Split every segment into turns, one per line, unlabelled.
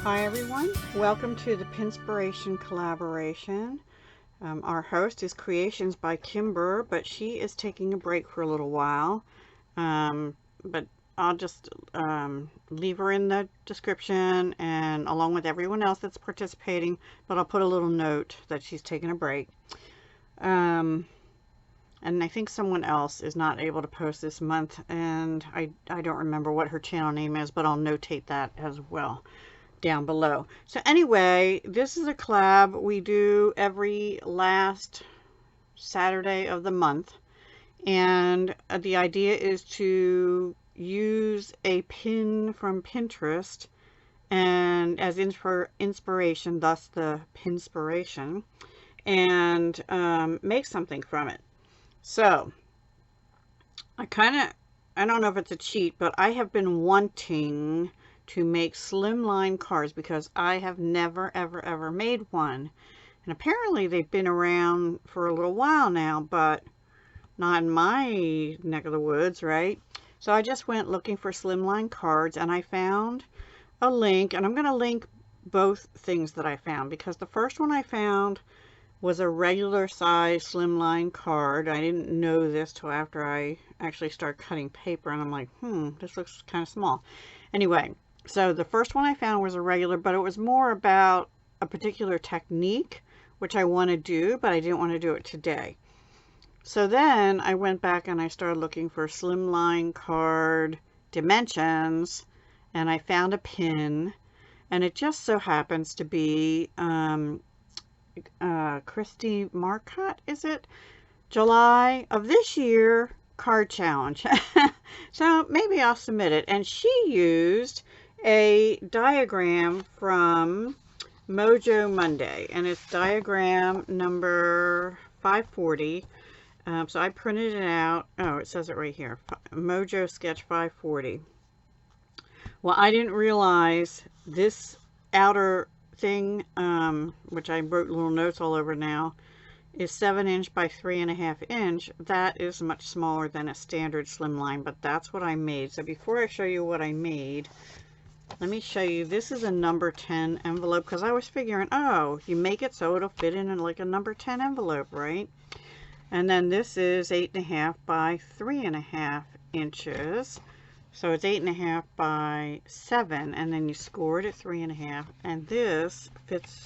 Hi everyone, welcome to the Pinspiration collaboration. Our host is Creations by Kimber, but she is taking a break for a little while. But I'll just leave her in the description and along with everyone else that's participating, but I'll put a little note that she's taking a break. And I think someone else is not able to post this month, and I don't remember what her channel name is, but I'll notate that as well down below. So anyway, this is a collab we do every last Saturday of the month, and the idea is to use a pin from Pinterest and as inspiration, thus the Pinspiration, and make something from it. So I don't know if it's a cheat, but I have been wanting to make slimline cards because I have never ever made one, and apparently they've been around for a little while now, but not in my neck of the woods, right? So I just went looking for slimline cards and I found a link, and I'm going to link both things that I found because the first one I found was a regular size slimline card. I didn't know this till after I actually started cutting paper, and I'm like, this looks kind of small. Anyway, so the first one I found was a regular, but it was more about a particular technique, which I want to do, but I didn't want to do it today. So then I went back and I started looking for slimline card dimensions, and I found a pin, and it just so happens to be Christy Marcotte, is it? July of this year card challenge. So maybe I'll submit it. And she used a diagram from Mojo Monday, and it's diagram number 540. So I printed it out. Oh, it says it right here. Mojo Sketch 540. Well, I didn't realize this outer thing, which I wrote little notes all over now, is 7 inch by 3.5 inch. That is much smaller than a standard slimline, but that's what I made. So before I show you what I made, let me show you. This is a number 10 envelope because I was figuring, oh, you make it so it'll fit in like a number 10 envelope, right? And then this is 8.5 by 3.5 inches. So it's 8.5 by 7, and then you score it at 3.5, and this fits,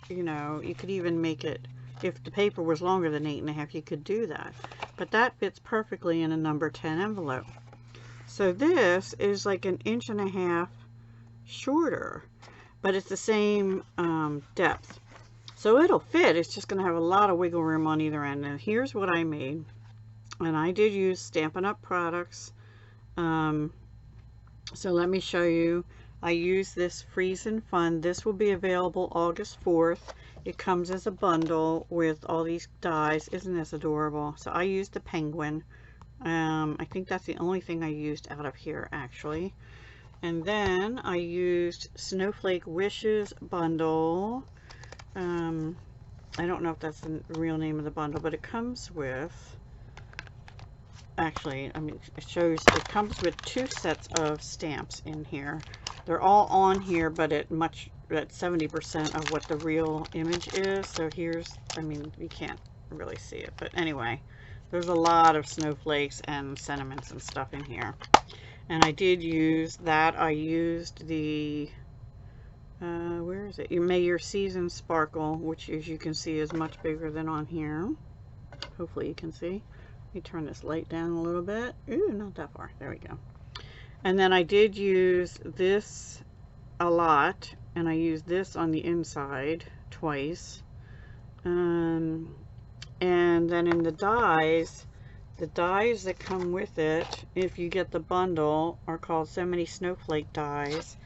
you know, you could even make it, if the paper was longer than 8.5, you could do that. But that fits perfectly in a number 10 envelope. So this is like 1.5 inches shorter, but it's the same depth. So it'll fit, it's just going to have a lot of wiggle room on either end. And here's what I made, and I did use Stampin' Up! Products. So let me show you. I use this Freeze and Fun. This will be available August 4th. It comes as a bundle with all these dies. Isn't this adorable? So I used the penguin. I think that's the only thing I used out of here, actually. And then I used Snowflake Wishes bundle. I don't know if that's the real name of the bundle, but it comes with, actually, I mean, it comes with 2 sets of stamps in here. They're all on here, but at 70% of what the real image is. So here's, I mean, you can't really see it, but anyway, there's a lot of snowflakes and sentiments and stuff in here. And I did use that. I used the, where is it? May Your Season Sparkle, which as you can see is much bigger than on here. Hopefully you can see. Let me turn this light down a little bit. Ooh, not that far. There we go. And then I did use this a lot, and I used this on the inside twice. And then in the dies that come with it, if you get the bundle, are called So Many Snowflake dies.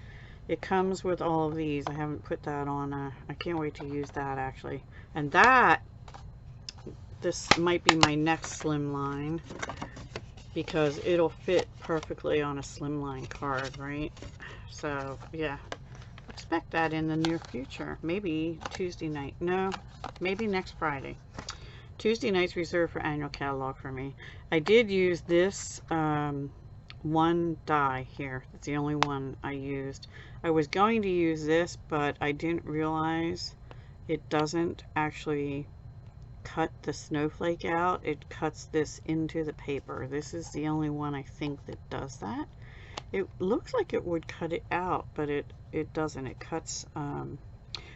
It comes with all of these. I haven't put that on. I can't wait to use that, actually. And this might be my next slimline because it'll fit perfectly on a slimline card, right? So yeah, expect that in the near future. Maybe Tuesday night. No, maybe next Friday. Tuesday night's reserved for annual catalog for me. I did use this one die here. It's the only one I used. I was going to use this, but I didn't realize it doesn't actually cut the snowflake out. It cuts this into the paper. This is the only one I think that does that. It looks like it would cut it out, but it doesn't. It cuts,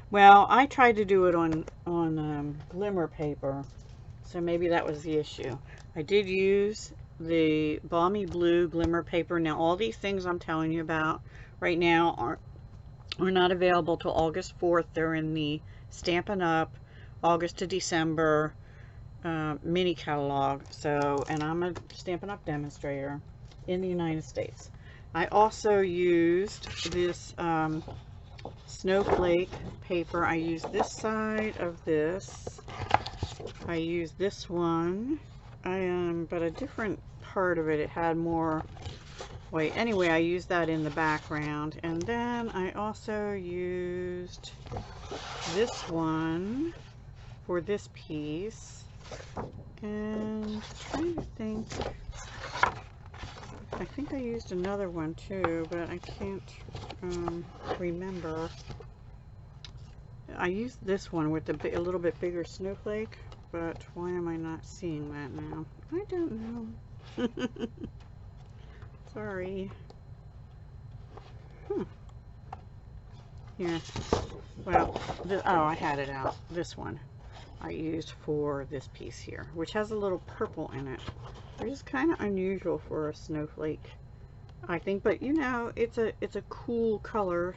well, I tried to do it on glimmer paper, so maybe that was the issue. I did use the Balmy Blue glimmer paper. Now, all these things I'm telling you about right now are not available till August 4th. They're in the Stampin' Up! August to December mini catalog. So, and I'm a Stampin' Up! Demonstrator in the United States. I also used this snowflake paper. I used this side of this. I used this one. But a different part of it, it had more white. Anyway, I used that in the background. And then I also used this one for this piece. And I'm trying to think. I think I used another one too, but I can't remember. I used this one with a little bit bigger snowflake, but why am I not seeing that now? I don't know. Sorry. Yeah. Well, oh, I had it out. This one I used for this piece here, which has a little purple in it, which is kind of unusual for a snowflake, I think. But you know, it's a cool color.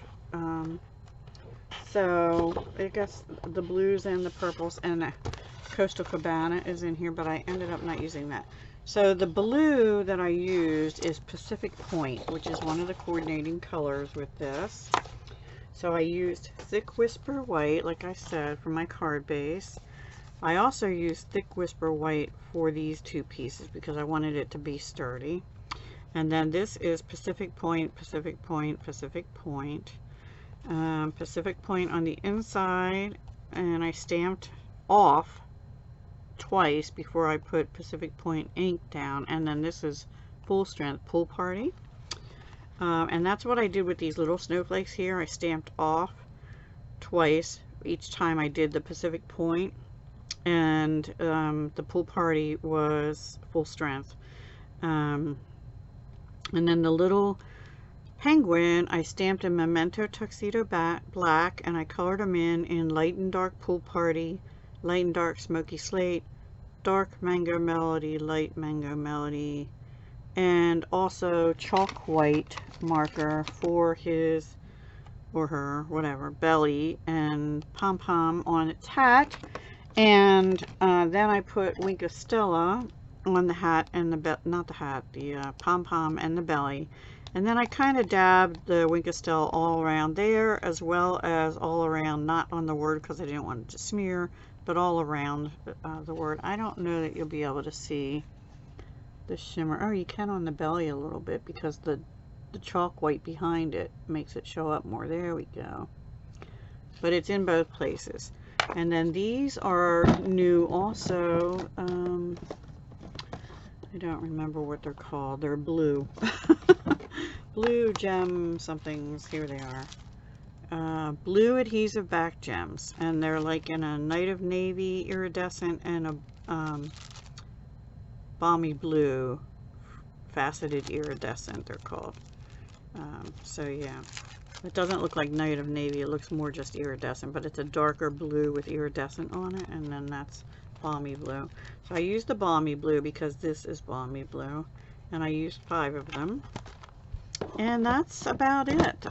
So I guess the blues and the purples and Coastal Cabana is in here, but I ended up not using that. So the blue that I used is Pacific Point, which is one of the coordinating colors with this. So I used Thick Whisper White, like I said, for my card base. I also used Thick Whisper White for these two pieces because I wanted it to be sturdy. And then this is Pacific Point, Pacific Point, Pacific Point. Pacific Point on the inside, and I stamped off twice before I put Pacific Point ink down. And then this is Full Strength Pool Party. And that's what I did with these little snowflakes here. I stamped off twice each time I did the Pacific Point, and the Pool Party was Full Strength. And then the little penguin, I stamped a Memento Tuxedo Black, and I colored them in Light and Dark Pool Party, Light and Dark Smoky Slate, Dark Mango Melody, Light Mango Melody, and also chalk white marker for his or her, whatever, belly and pom-pom on its hat. And then I put Wink of Stella on the hat and the pom-pom and the belly. And then I kind of dabbed the Wink of Stella all around there, as well as all around, not on the word because I didn't want it to smear, but all around the word. I don't know that you'll be able to see the shimmer. Oh, you can on the belly a little bit because the chalk white behind it makes it show up more. There we go. But it's in both places. And then these are new also. I don't remember what they're called. They're blue. Blue gem somethings. Here they are. Blue adhesive back gems. And they're like in a Night of Navy iridescent and a balmy blue faceted iridescent, they're called. So yeah, it doesn't look like Night of Navy. It looks more just iridescent, but it's a darker blue with iridescent on it, and then that's balmy blue. So I used the balmy blue because this is balmy blue, and I used 5 of them. And that's about it.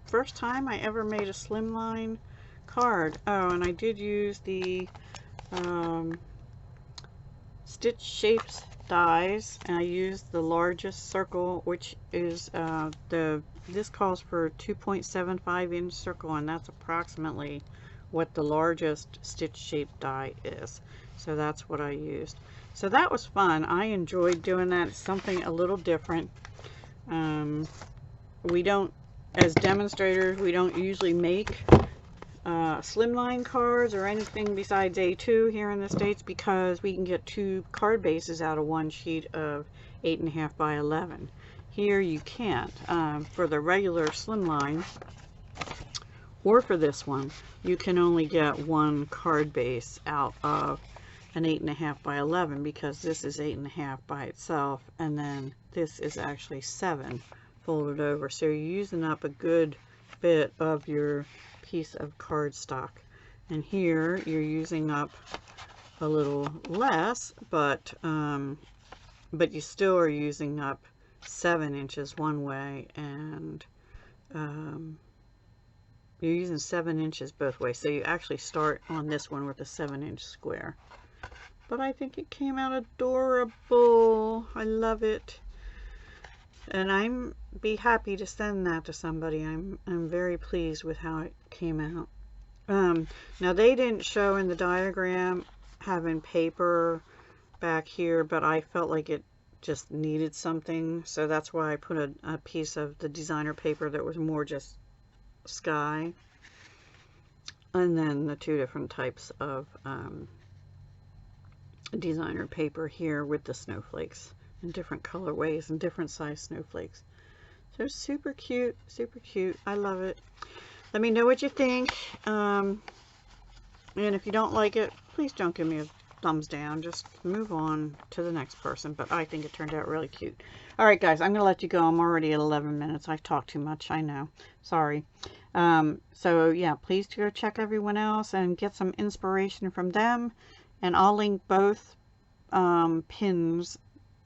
First time I ever made a slimline card. Oh, and I did use the Stitch Shapes dies, and I used the largest circle, which is this calls for 2.75 inch circle, and that's approximately what the largest stitch shape die is. So that's what I used. So that was fun. I enjoyed doing that. It's something a little different. We don't, as demonstrators, we don't usually make slimline cards or anything besides A2 here in the States, because we can get 2 card bases out of one sheet of 8.5 by 11. Here you can't. For the regular Slimline, or for this one, you can only get one card base out of an 8.5 by 11, because this is 8.5 by itself, and then this is actually 7 folded over. So you're using up a good bit of your piece of cardstock. And here you're using up a little less, but you still are using up 7 inches one way, and you're using 7 inches both ways. So you actually start on this one with a 7-inch square. But I think it came out adorable. I love it. And I'm be happy to send that to somebody. I'm very pleased with how it came out. Now they didn't show in the diagram having paper back here, but I felt like it just needed something, so that's why I put a piece of the designer paper that was more just sky, and then the 2 different types of designer paper here with the snowflakes in different colorways and different size snowflakes. So super cute, super cute. I love it. Let me know what you think, and if you don't like it, please don't give me a thumbs down. Just move on to the next person. But I think it turned out really cute. All right, guys, I'm gonna let you go. I'm already at 11 minutes. I've talked too much, I know, sorry. So yeah, please go check everyone else and get some inspiration from them, and I'll link both pins,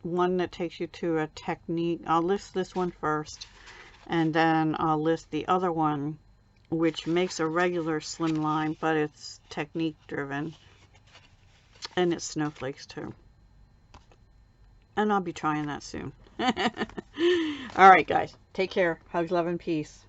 one that takes you to a technique. I'll list this one first, and then I'll list the other one, which makes a regular Slimline, but it's technique driven, and it's snowflakes too. And I'll be trying that soon. All right, guys, take care. Hugs, love, and peace.